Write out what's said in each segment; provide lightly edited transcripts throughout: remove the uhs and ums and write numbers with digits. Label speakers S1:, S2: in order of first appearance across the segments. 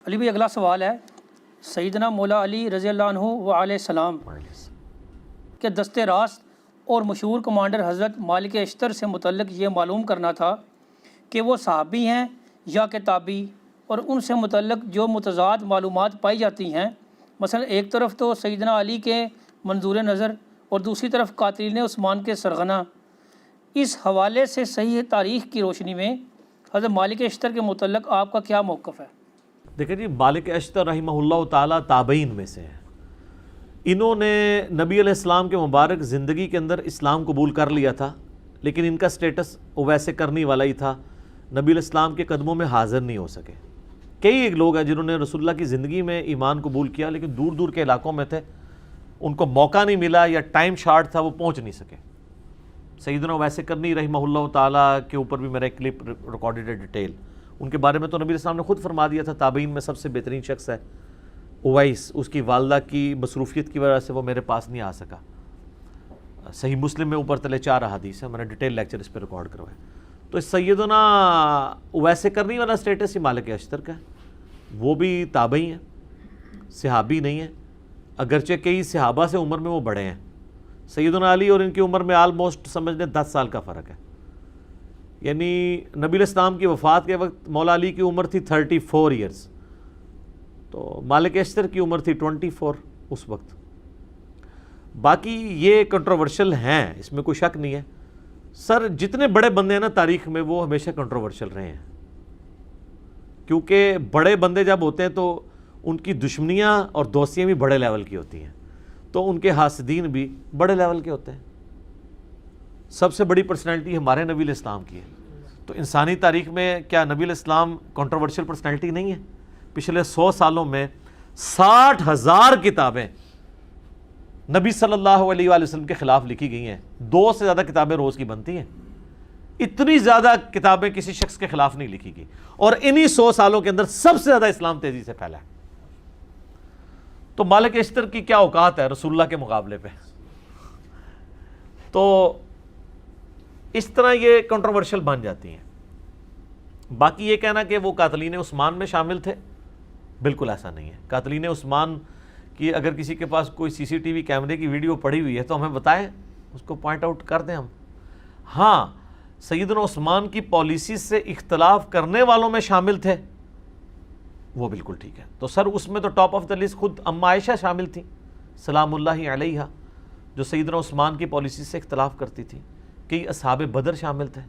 S1: علی بھائی اگلا سوال ہے، سیدنا مولا علی رضی اللہ عنہ و علیہ السلام کے دست راست اور مشہور کمانڈر حضرت مالک اشتر سے متعلق یہ معلوم کرنا تھا کہ وہ صحابی ہیں یا کتابی، اور ان سے متعلق جو متضاد معلومات پائی جاتی ہیں، مثلا ایک طرف تو سیدنا علی کے منظور نظر اور دوسری طرف قاتلین عثمان کے سرغنہ، اس حوالے سے صحیح تاریخ کی روشنی میں حضرت مالک اشتر کے متعلق آپ کا کیا موقف ہے؟
S2: دیکھیں جی، مالک اشتر رحمہ اللہ تعالیٰ تابعین میں سے ہیں۔ انہوں نے نبی علیہ السلام کے مبارک زندگی کے اندر اسلام قبول کر لیا تھا، لیکن ان کا سٹیٹس ویسے کرنے والا ہی تھا، نبی علیہ السلام کے قدموں میں حاضر نہیں ہو سکے۔ کئی ایک لوگ ہیں جنہوں نے رسول اللہ کی زندگی میں ایمان قبول کیا، لیکن دور دور کے علاقوں میں تھے، ان کو موقع نہیں ملا یا ٹائم شارٹ تھا، وہ پہنچ نہیں سکے۔ سیدنا ویسے کرنی رحمہ اللہ تعالیٰ کے اوپر بھی میرا ایک کلپ ریکارڈڈ ہے ڈیٹیل، ان کے بارے میں تو نبی علیہ السلام نے خود فرما دیا تھا تابعین میں سب سے بہترین شخص ہے اویس، اس کی والدہ کی مصروفیت کی وجہ سے وہ میرے پاس نہیں آ سکا۔ صحیح مسلم میں اوپر تلے 4 احادیث ہیں، میں نے ڈیٹیل لیکچر اس پہ ریکارڈ کروایا۔ تو سیدنا اویس کرنی والا سٹیٹس ہی مالک اشتر کا ہے، وہ بھی تابعی ہیں، صحابی نہیں ہیں، اگرچہ کئی صحابہ سے عمر میں وہ بڑے ہیں۔ سیدنا علی اور ان کی عمر میں آلموسٹ سمجھ لیں 10 سال کا فرق ہے، یعنی نبی علیہ السلام کی وفات کے وقت مولا علی کی عمر تھی 34 ایئرز، تو مالک اشتر کی عمر تھی 24 اس وقت۔ باقی یہ کنٹروورشل ہیں، اس میں کوئی شک نہیں ہے۔ سر جتنے بڑے بندے ہیں نا تاریخ میں، وہ ہمیشہ کنٹروورشل رہے ہیں، کیونکہ بڑے بندے جب ہوتے ہیں تو ان کی دشمنیاں اور دوستیاں بھی بڑے لیول کی ہوتی ہیں، تو ان کے حاسدین بھی بڑے لیول کے ہوتے ہیں۔ سب سے بڑی پرسنالٹی ہمارے نبی علیہ السلام کی ہے، تو انسانی تاریخ میں کیا نبی علیہ السلام کنٹروورشل پرسنالٹی نہیں ہے؟ پچھلے 100 سالوں میں 60,000 کتابیں نبی صلی اللہ علیہ وآلہ وسلم کے خلاف لکھی گئی ہیں، 2 سے زیادہ کتابیں روز کی بنتی ہیں، اتنی زیادہ کتابیں کسی شخص کے خلاف نہیں لکھی گئی، اور انہی 100 سالوں کے اندر سب سے زیادہ اسلام تیزی سے پھیلا ہے۔ تو مالک اشتر کی کیا اوقات ہے رسول اللہ کے مقابلے پہ؟ تو اس طرح یہ کنٹروورشل بن جاتی ہیں۔ باقی یہ کہنا کہ وہ قاتلین عثمان میں شامل تھے، بالکل ایسا نہیں ہے۔ قاتلین عثمان کی اگر کسی کے پاس کوئی سی سی ٹی وی کیمرے کی ویڈیو پڑی ہوئی ہے تو ہمیں بتائیں، اس کو پوائنٹ آؤٹ کر دیں ہم۔ ہاں، سیدنا عثمان کی پالیسی سے اختلاف کرنے والوں میں شامل تھے، وہ بالکل ٹھیک ہے۔ تو سر اس میں تو ٹاپ آف دا لسٹ خود اما عائشہ شامل تھیں سلام اللہ علیہا، جو سیدنا عثمان کی پالیسی سے اختلاف کرتی تھی۔ کئی اصحاب بدر شامل تھے۔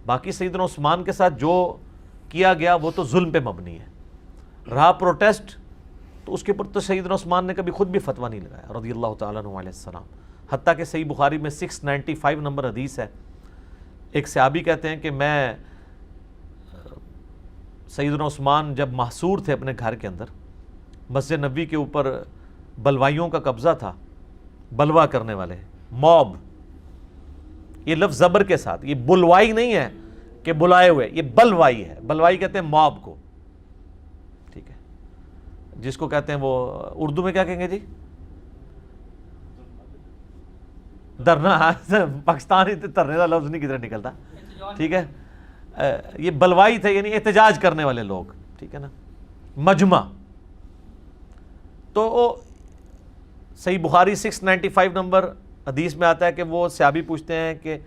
S2: باقی سیدنا عثمان کے ساتھ جو کیا گیا وہ تو ظلم پہ مبنی ہے۔ رہا پروٹیسٹ، تو اس کے اوپر تو سیدنا عثمان نے کبھی خود بھی فتویٰ نہیں لگایا رضی اللہ تعالیٰ عنہ علیہ السلام۔ حتیٰ کہ صحیح بخاری میں 695 نمبر حدیث ہے، ایک صحابی کہتے ہیں کہ میں سیدنا عثمان جب محصور تھے اپنے گھر کے اندر، مسجد نبوی کے اوپر بلوائیوں کا قبضہ تھا، بلوا کرنے والے، موب، یہ لفظ زبر کے ساتھ، یہ بلوائی نہیں ہے کہ بلائے ہوئے، یہ بلوائی ہے۔ بلوائی کہتے ہیں موب کو، ٹھیک ہے، جس کو کہتے ہیں وہ اردو میں کیا کہیں گے جی؟ درنا، پاکستانی ترنے کا لفظ نہیں کدھر نکلتا، ٹھیک ہے، یہ بلوائی تھے، یعنی احتجاج کرنے والے لوگ، ٹھیک ہے نا، مجمع۔ تو صحیح بخاری 695 نمبر حدیث میں آتا ہے کہ وہ صحابی پوچھتے ہیں کہ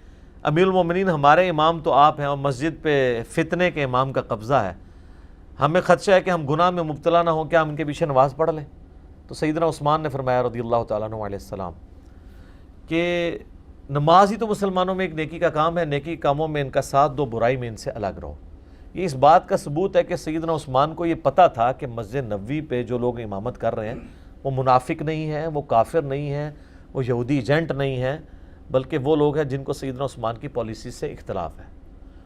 S2: امیر المومنین ہمارے امام تو آپ ہیں، اور مسجد پہ فتنے کے امام کا قبضہ ہے، ہمیں خدشہ ہے کہ ہم گناہ میں مبتلا نہ ہوں، کیا ہم ان کے پیچھے نماز پڑھ لیں؟ تو سیدنا عثمان نے فرمایا رضی اللہ تعالیٰ عنہ علیہ السلام کہ نماز ہی تو مسلمانوں میں ایک نیکی کا کام ہے، نیکی کاموں میں ان کا ساتھ دو، برائی میں ان سے الگ رہو۔ یہ اس بات کا ثبوت ہے کہ سیدنا عثمان کو یہ پتہ تھا کہ مسجد نبوی پہ جو لوگ امامت کر رہے ہیں وہ منافق نہیں ہیں، وہ کافر نہیں ہیں، وہ یہودی ایجنٹ نہیں ہیں، بلکہ وہ لوگ ہیں جن کو سیدنا عثمان کی پالیسی سے اختلاف ہے،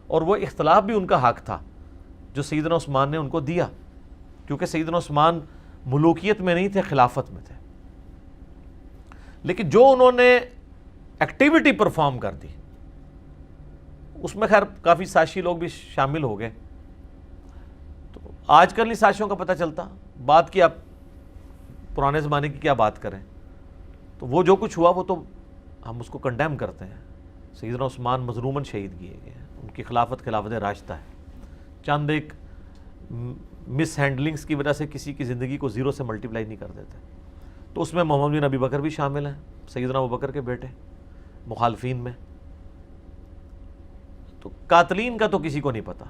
S2: اور وہ اختلاف بھی ان کا حق تھا جو سیدنا عثمان نے ان کو دیا، کیونکہ سیدنا عثمان ملوکیت میں نہیں تھے، خلافت میں تھے۔ لیکن جو انہوں نے ایکٹیویٹی پرفارم کر دی، اس میں خیر کافی سازشی لوگ بھی شامل ہو گئے۔ تو آج کل نہیں سازشوں کا پتہ چلتا، بات کی آپ پرانے زمانے کی کیا بات کریں، تو وہ جو کچھ ہوا وہ تو ہم اس کو کنڈیم کرتے ہیں۔ سیدنا عثمان مظلوماً شہید کیے گئے ہیں، ان کی خلافت راشدہ ہے۔ چند ایک مس ہینڈلنگس کی وجہ سے کسی کی زندگی کو زیرو سے ملٹیپلائی نہیں کر دیتے. تو اس میں محمد بن ابی بکر بھی شامل ہیں, سیدنا ابو بکر کے بیٹے, مخالفین میں. تو قاتلین کا تو کسی کو نہیں پتا.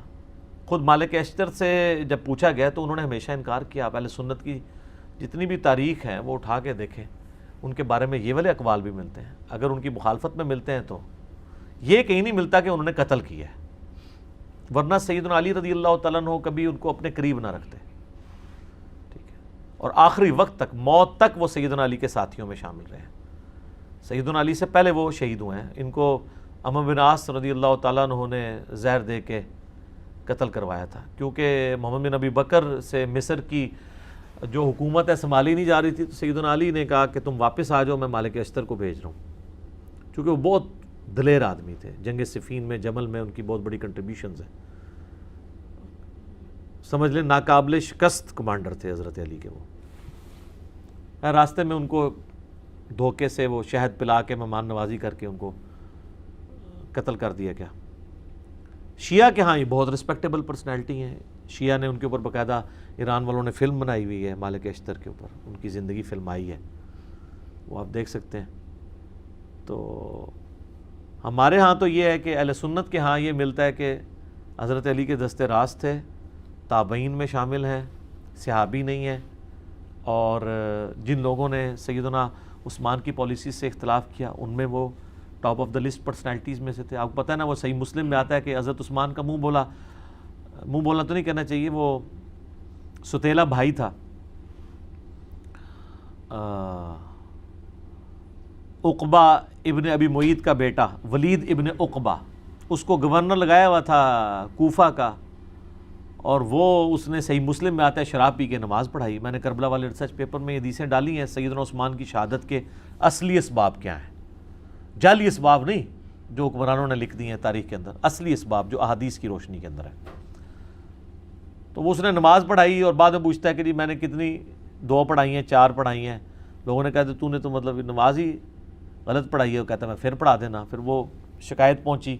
S2: خود مالک اشتر سے جب پوچھا گیا تو انہوں نے ہمیشہ انکار کیا. آپ اہل سنت کی جتنی بھی تاریخ ہے وہ اٹھا کے دیکھیں, ان کے بارے میں یہ والے اقوال بھی ملتے ہیں. اگر ان کی مخالفت میں ملتے ہیں تو یہ کہیں نہیں ملتا کہ انہوں نے قتل کیا ہے, ورنہ سیدنا علی رضی اللہ تعالیٰ عنہ کبھی ان کو اپنے قریب نہ رکھتے. ٹھیک ہے, اور آخری وقت تک, موت تک وہ سیدنا علی کے ساتھیوں میں شامل رہے ہیں. سیدنا علی سے پہلے وہ شہید ہوئے ہیں. ان کو عمرو بن عاص رضی اللہ تعالیٰ عنہ نے زہر دے کے قتل کروایا تھا, کیونکہ محمد بن ابی بکر سے مصر کی جو حکومت ہے سنبھالی نہیں جا رہی تھی. تو سیدنا علی نے کہا کہ تم واپس آ جاؤ, میں مالک اشتر کو بھیج رہا ہوں, کیونکہ وہ بہت دلیر آدمی تھے. جنگ صفین میں, جمل میں ان کی بہت بڑی کنٹریبیوشنز ہیں. سمجھ لیں ناقابل شکست کمانڈر تھے حضرت علی کے. وہ راستے میں ان کو دھوکے سے وہ شہد پلا کے مہمان نوازی کر کے ان کو قتل کر دیا گیا. شیعہ کے ہاں یہ بہت رسپیکٹیبل پرسنالٹی ہیں. شیعہ نے ان کے اوپر باقاعدہ, ایران والوں نے فلم بنائی ہوئی ہے مالک اشتر کے اوپر, ان کی زندگی فلم آئی ہے, وہ آپ دیکھ سکتے ہیں. تو ہمارے ہاں تو یہ ہے کہ اہل سنت کے ہاں یہ ملتا ہے کہ حضرت علی کے دستے راست تھے, تابعین میں شامل ہیں, صحابی نہیں ہیں. اور جن لوگوں نے سیدنا عثمان کی پالیسی سے اختلاف کیا ان میں وہ top of the list personalities میں سے تھے. آپ کو پتہ ہے نا, وہ صحیح مسلم میں آتا ہے کہ حضرت عثمان کا منہ بولا تو نہیں کہنا چاہیے, وہ ستیلا بھائی تھا عقبہ ابن ابی معیط کا بیٹا ولید ابن عقبہ, اس کو گورنر لگایا ہوا تھا کوفہ کا, اور وہ اس نے صحیح مسلم میں آتا ہے شراب پی کے نماز پڑھائی. میں نے کربلا والے ریسرچ پیپر میں یہ حدیثیں ڈالی ہیں. سیدنا عثمان کی شہادت کے اصلی اسباب کیا ہیں, جعلی اسباب نہیں جو حکمرانوں نے لکھ دی ہیں تاریخ کے اندر, اصلی اسباب جو احادیث کی روشنی کے اندر ہے. تو وہ اس نے نماز پڑھائی اور بعد میں پوچھتا ہے کہ جی میں نے کتنی 2 پڑھائی ہیں 4 پڑھائی ہیں. لوگوں نے کہا کہ تو نے تو مطلب نماز ہی غلط پڑھائی ہے. وہ کہتا ہے میں پھر پڑھا دینا. پھر وہ شکایت پہنچی.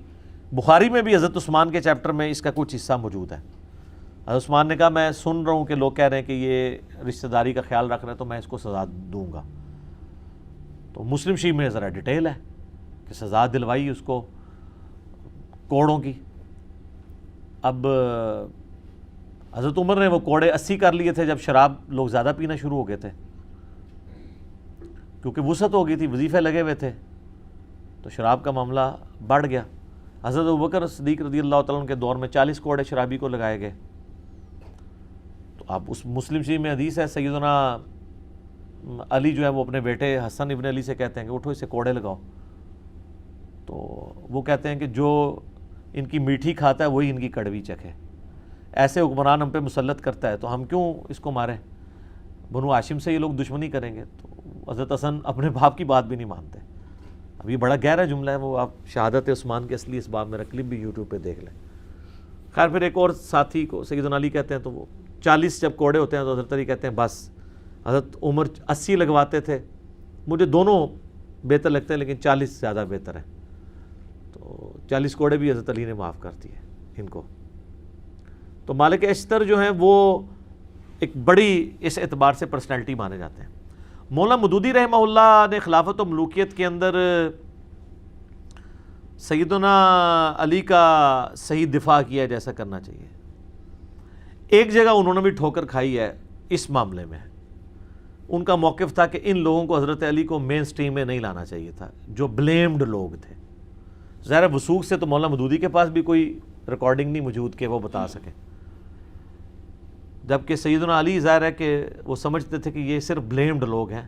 S2: بخاری میں بھی حضرت عثمان کے چیپٹر میں اس کا کچھ حصہ موجود ہے. حضرت عثمان نے کہا میں سن رہا ہوں کہ لوگ کہہ رہے ہیں کہ یہ رشتہ داری کا خیال رکھ رہے ہیں تو میں اس کو سزا دوں گا. تو مسلم شریف میں ذرا ڈیٹیل ہے کہ سزا دلوائی اس کو کوڑوں کی. اب حضرت عمر نے وہ کوڑے 80 کر لیے تھے جب شراب لوگ زیادہ پینا شروع ہو گئے تھے, کیونکہ وسعت ہو گئی تھی, وظیفے لگے ہوئے تھے, تو شراب کا معاملہ بڑھ گیا. حضرت ابوبکر صدیق رضی اللہ تعالیٰ عنہ کے دور میں 40 کوڑے شرابی کو لگائے گئے. تو اب اس مسلم شریف میں حدیث ہے, سیدنا علی جو ہے وہ اپنے بیٹے حسن ابن علی سے کہتے ہیں کہ اٹھو اسے کوڑے لگاؤ. تو وہ کہتے ہیں کہ جو ان کی میٹھی کھاتا ہے وہی ان کی کڑوی چکھے. ایسے حکمران ہم پہ مسلط کرتا ہے تو ہم کیوں اس کو ماریں, بنو ہاشم سے یہ لوگ دشمنی کریں گے. تو حضرت حسن اپنے باپ کی بات بھی نہیں مانتے. اب یہ بڑا گہرا جملہ ہے, وہ آپ شہادت عثمان کے اصلی اسباب میں کلپ بھی یوٹیوب پہ دیکھ لیں. خیر پھر ایک اور ساتھی کو سیدنا علی کہتے ہیں, تو وہ 40 جب کوڑے ہوتے ہیں تو حضرت علی کہتے ہیں بس. حضرت عمر 80 لگواتے تھے, مجھے دونوں بہتر لگتے ہیں لیکن 40 زیادہ بہتر ہے. تو 40 کوڑے بھی حضرت علی نے معاف کر دیے ان کو. تو مالک اشتر جو ہیں وہ ایک بڑی اس اعتبار سے پرسنالٹی مانے جاتے ہیں. مولانا مودودی رحمہ اللہ نے خلافت و ملوکیت کے اندر سیدنا علی کا صحیح دفاع کیا جیسا کرنا چاہیے. ایک جگہ انہوں نے بھی ٹھوکر کھائی ہے اس معاملے میں. ان کا موقف تھا کہ ان لوگوں کو حضرت علی کو مین سٹریم میں نہیں لانا چاہیے تھا, جو بلیمڈ لوگ تھے. ظاہر وثوق سے تو مولانا مودودی کے پاس بھی کوئی ریکارڈنگ نہیں موجود کہ وہ بتا سکے, جبکہ سیدنا علی ظاہر ہے کہ وہ سمجھتے تھے کہ یہ صرف بلیمڈ لوگ ہیں,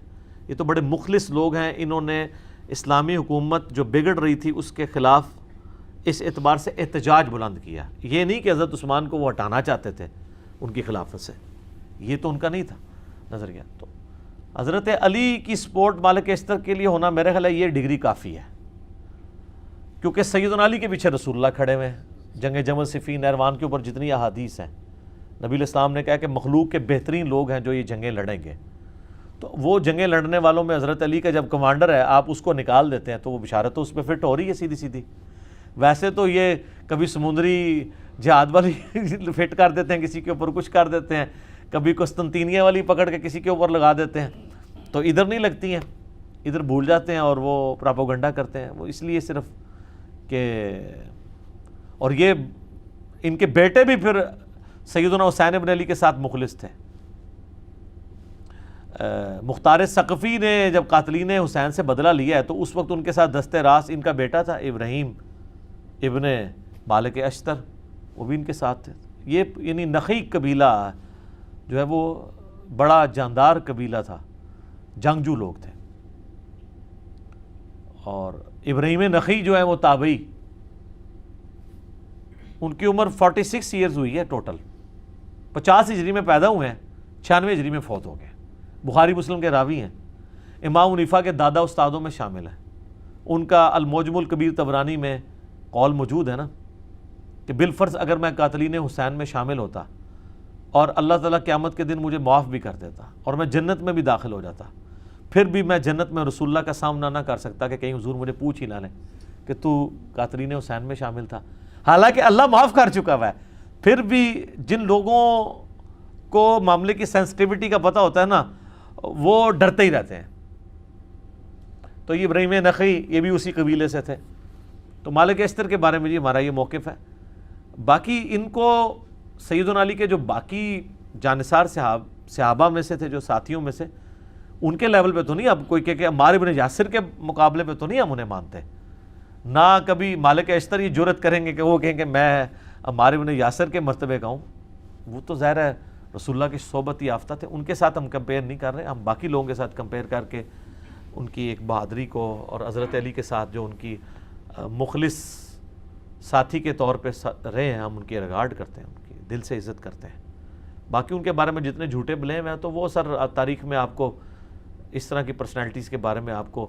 S2: یہ تو بڑے مخلص لوگ ہیں. انہوں نے اسلامی حکومت جو بگڑ رہی تھی اس کے خلاف اس اعتبار سے احتجاج بلند کیا. یہ نہیں کہ حضرت عثمان کو وہ ہٹانا چاہتے تھے ان کی خلافت سے, یہ تو ان کا نہیں تھا نظریہ. تو حضرت علی کی سپورٹ مالک اشتر کے لیے ہونا میرے خیال ہے یہ ڈگری کافی ہے, کیونکہ سیدنا علی کے پیچھے رسول اللہ کھڑے ہوئے ہیں. جنگ جمل صفین نہروان کے اوپر جتنی احادیث ہیں, نبی علیہ السلام نے کہا کہ مخلوق کے بہترین لوگ ہیں جو یہ جنگیں لڑیں گے. تو وہ جنگیں لڑنے والوں میں حضرت علی کا جب کمانڈر ہے آپ اس کو نکال دیتے ہیں تو وہ بشارت تو اس پہ فٹ ہو رہی ہے سیدھی سیدھی. ویسے تو یہ کبھی سمندری جہاد والی فٹ کر دیتے ہیں کسی کے اوپر، کچھ کر دیتے ہیں، کبھی قسطنطینیہ والی پکڑ کے کسی کے اوپر لگا دیتے ہیں، تو ادھر نہیں لگتی ہیں، ادھر بھول جاتے ہیں اور وہ پراپوگنڈا کرتے ہیں، وہ اس لیے صرف کہ اور یہ ان کے بیٹے بھی پھر سیدنا حسین ابن علی کے ساتھ مخلص تھے۔ مختار ثقفی نے جب قاتلین حسین سے بدلہ لیا ہے تو اس وقت ان کے ساتھ دست راست ان کا بیٹا تھا ابراہیم ابن مالک اشتر، وہ بھی ان کے ساتھ تھے۔ یہ یعنی نخی قبیلہ جو ہے وہ بڑا جاندار قبیلہ تھا، جنگجو لوگ تھے۔ اور ابراہیم نخی جو ہے وہ تابعی، ان کی عمر 46 ایئرز ہوئی ہے ٹوٹل، 50 ہجری میں پیدا ہوئے ہیں، 96 ہجری میں فوت ہو گئے، بخاری مسلم کے راوی ہیں، امام حنیفہ کے دادا استادوں میں شامل ہیں۔ ان کا المعجم الکبیر طبرانی میں قول موجود ہے نا کہ بالفرض اگر میں قاتلین حسین میں شامل ہوتا اور اللہ تعالیٰ قیامت کے دن مجھے معاف بھی کر دیتا اور میں جنت میں بھی داخل ہو جاتا، پھر بھی میں جنت میں رسول اللہ کا سامنا نہ کر سکتا کہ کہیں حضور مجھے پوچھ ہی نہ لیں کہ تو قاتلین حسین میں شامل تھا، حالانکہ اللہ معاف کر چکا ہوا ہے۔ پھر بھی جن لوگوں کو معاملے کی سینسٹیوٹی کا پتہ ہوتا ہے نا، وہ ڈرتے ہی رہتے ہیں۔ تو یہ ابراہیم نخی یہ بھی اسی قبیلے سے تھے۔ تو مالک اشتر کے بارے میں جی ہمارا یہ موقف ہے۔ باقی ان کو سیدنا علی کے جو باقی جانثار صحابہ میں سے تھے، جو ساتھیوں میں سے، ان کے لیول پہ تو نہیں اب کوئی کہ عمار ابن یاسر کے مقابلے پہ تو نہیں ہم انہیں مانتے، نہ کبھی مالک اشتر یہ جرأت کریں گے کہ وہ کہیں کہ میں عمار ابن یاسر کے مرتبے کا ہوں۔ وہ تو ظاہر ہے رسول اللہ کی صحبت یافتہ تھے، ان کے ساتھ ہم کمپیئر نہیں کر رہے، ہم باقی لوگوں کے ساتھ کمپیئر کر کے ان کی ایک بہادری کو اور حضرت علی کے ساتھ جو ان کی مخلص ساتھی کے طور پہ رہے ہیں، ہم ان کی ریگارڈ کرتے ہیں، ان کی دل سے عزت کرتے ہیں۔ باقی ان کے بارے میں جتنے جھوٹے بلیم ہیں تو وہ سر تاریخ میں آپ کو اس طرح کی پرسنالٹیز کے بارے میں آپ کو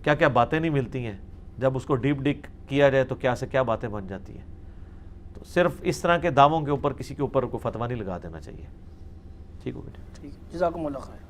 S2: کیا کیا باتیں نہیں ملتی ہیں، جب اس کو ڈیپ ڈک کیا جائے تو کیا سے کیا باتیں بن جاتی ہیں۔ تو صرف اس طرح کے دعووں کے اوپر کسی کے اوپر کوئی فتویٰ نہیں لگا دینا چاہیے۔ ٹھیک ہو بیٹے؟
S1: ٹھیک، جزاکم اللہ خیر۔